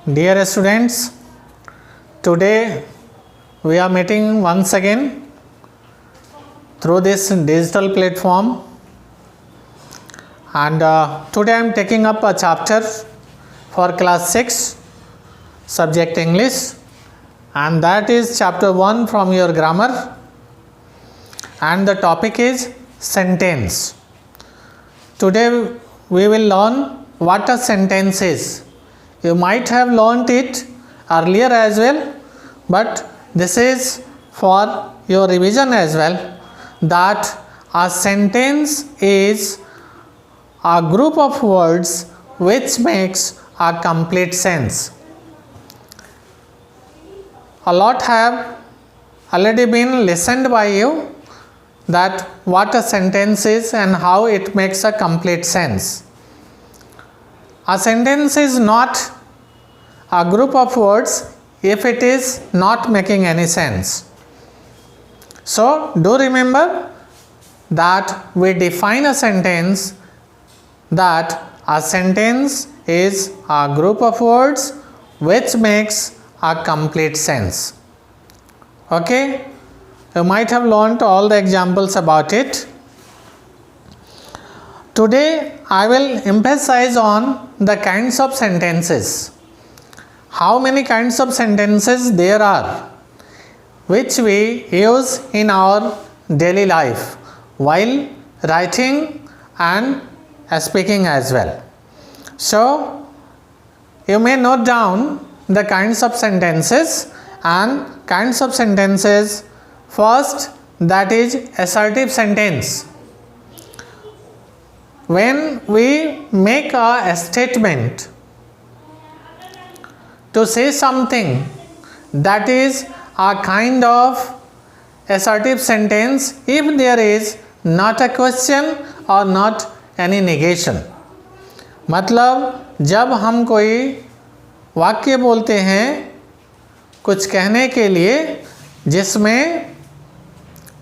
Dear students, today we are meeting once again through this digital platform, and today I am taking up a chapter for class 6 subject English, and that is chapter 1 from your grammar, and the topic is sentence. Today we will learn what a sentence is. You might have learnt it earlier as well, but this is for your revision as well, that a sentence is a group of words which makes a complete sense. A lot have already been listened by you, that what a sentence is and how it makes a complete sense. A sentence is not a group of words if it is not making any sense. So, do remember that we define a sentence, that a sentence is a group of words which makes a complete sense. Okay? You might have learnt all the examples about it. Today I will emphasize on the kinds of sentences. How many kinds of sentences there are which we use in our daily life while writing and speaking as well. So, you may note down the kinds of sentences and kinds of sentences. First, that is assertive sentence. When we make a statement to say something, that is a kind of assertive sentence if there is not a question or not any negation. मतलब जब हम कोई वाक्य बोलते हैं कुछ कहने के लिए जिसमें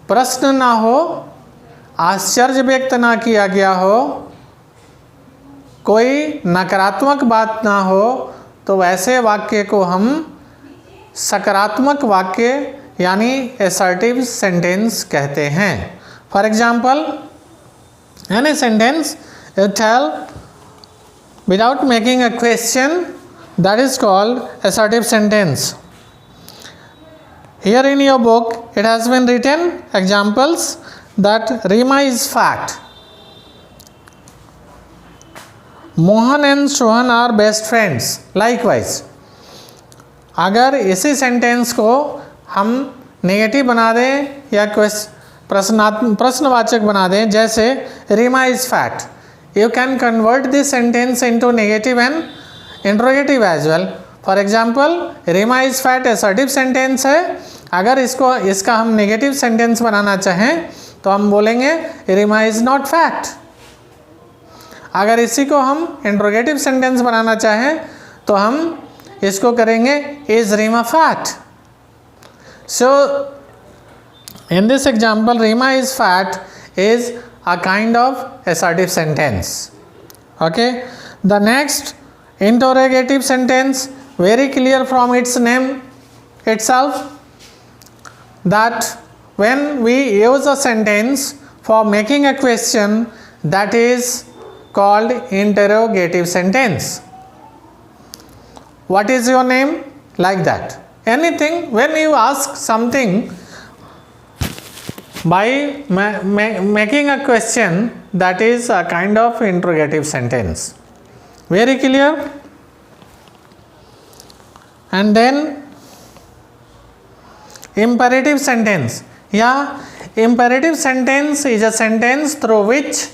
प्रश्न ना हो, आश्चर्य व्यक्त ना किया गया हो, कोई नकारात्मक बात ना हो, तो वैसे वाक्य को हम सकारात्मक वाक्य यानी assertive sentence कहते हैं. For example, any sentence you tell without making a question, that is called assertive sentence. Here in your book it has been written examples that Rima is fat. Mohan and Sohan are best friends. Likewise, अगर इसी sentence को हम negative बना दें या प्रश्नवाचक बना दें, जैसे Reema is fat, you can convert this sentence into negative and interrogative as well. For example, Reema is fat assertive sentence है. अगर इसका हम नेगेटिव सेंटेंस बनाना चाहें तो हम बोलेंगे रीमा इज नॉट फैट. अगर इसी को हम इंट्रोगेटिव सेंटेंस बनाना चाहें तो हम इसको करेंगे is Reema fat. So in this example Reema is fat is a kind of assertive sentence. Okay, the next interrogative sentence, very clear from its name itself, that when we use a sentence for making a question, that is called interrogative sentence. What is your name? Like that. Anything, when you ask something by making a question, that is a kind of interrogative sentence. Very clear? And then imperative sentence. Yeah, imperative sentence is a sentence through which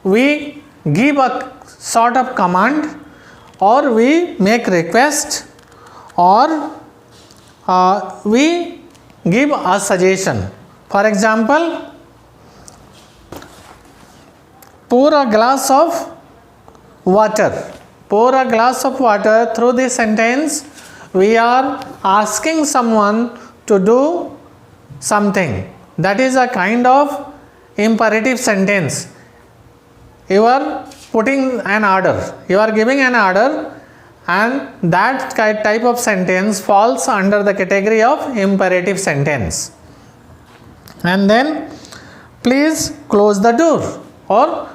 we give a sort of command, or we make request, or we give a suggestion. For example, pour a glass of water. Pour a glass of water. Through this sentence we are asking someone to do something. That is a kind of imperative sentence. You are putting an order, you are giving an order and that type of sentence falls under the category of imperative sentence. And then please close the door or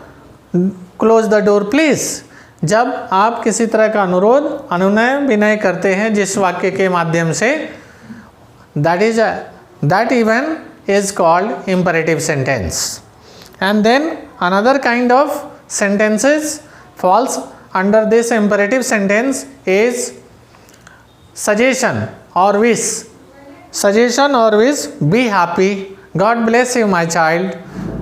close the door please. जब आप किसी तरह का अनुरोध अनुनय विनय करते हैं जिस वाक्य के माध्यम से, that even is called imperative sentence. And then another kind of sentences falls under this imperative sentence is suggestion or wish. Suggestion or wish, be happy, God bless you my child,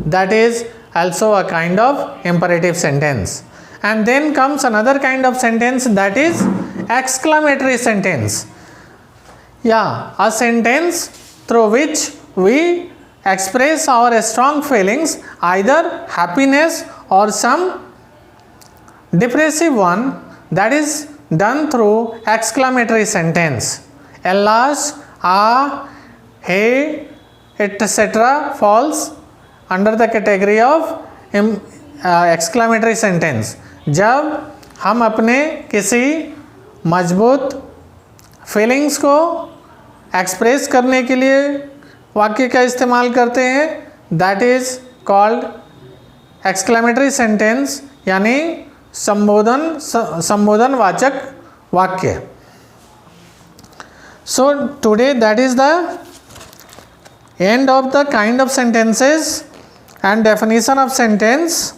that is also a kind of imperative sentence. And then comes another kind of sentence, that is exclamatory sentence. Yeah, a sentence through which we express our strong feelings, either happiness or some depressive one, that is done through exclamatory sentence. Alas, ah, hey, etc. falls under the category of exclamatory sentence. जब हम अपने किसी मजबूत feelings को express करने के लिए वाक्य का इस्तेमाल करते हैं, that is called exclamatory sentence, यानी संबोधनवाचक वाक्य. So today that is the end of the kind of sentences and definition of sentence.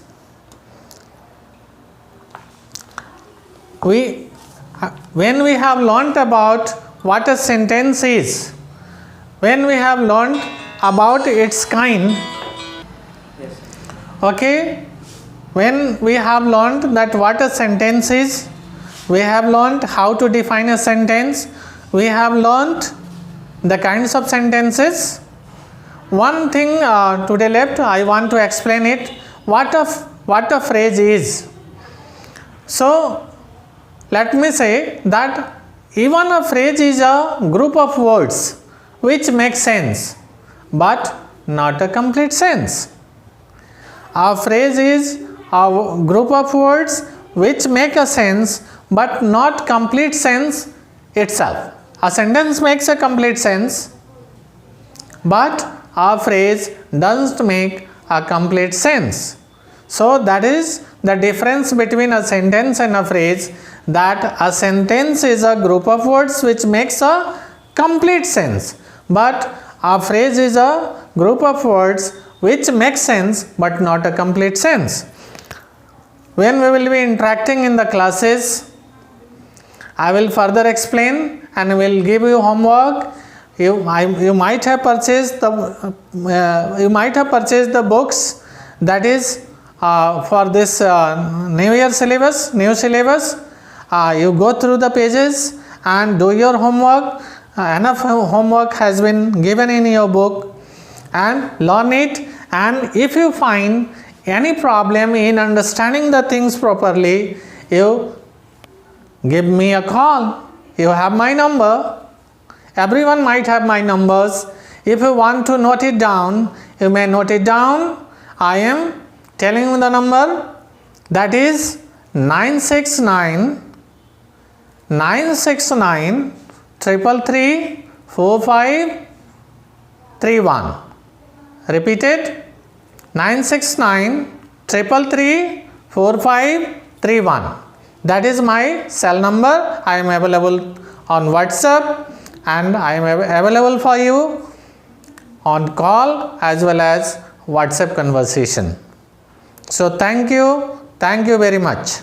When we have learnt about what a sentence is, when we have learnt about its kind, okay, when we have learnt that what a sentence is, we have learnt how to define a sentence, we have learnt the kinds of sentences. One thing today left, I want to explain it, what a phrase is. So let me say that even a phrase is a group of words which make sense but not a complete sense. A phrase is a group of words which make a sense but not complete sense itself. A sentence makes a complete sense, but a phrase doesn't make a complete sense. So that is the difference between a sentence and a phrase, that a sentence is a group of words which makes a complete sense, but a phrase is a group of words which makes sense but not a complete sense. When we will be interacting in the classes, I will further explain and will give you homework. You might have purchased the books, that is for this new syllabus. You go through the pages and do your homework. Enough homework has been given in your book, and learn it. And if you find any problem in understanding the things properly, you give me a call. You have my number. Everyone might have my numbers. If you want to note it down, you may note it down. I am telling you the number, that is 969 333 4531. Repeated, 969 333 4531. That is my cell number. I am available on WhatsApp, and I am available for you on call as well as WhatsApp conversation. So thank you very much.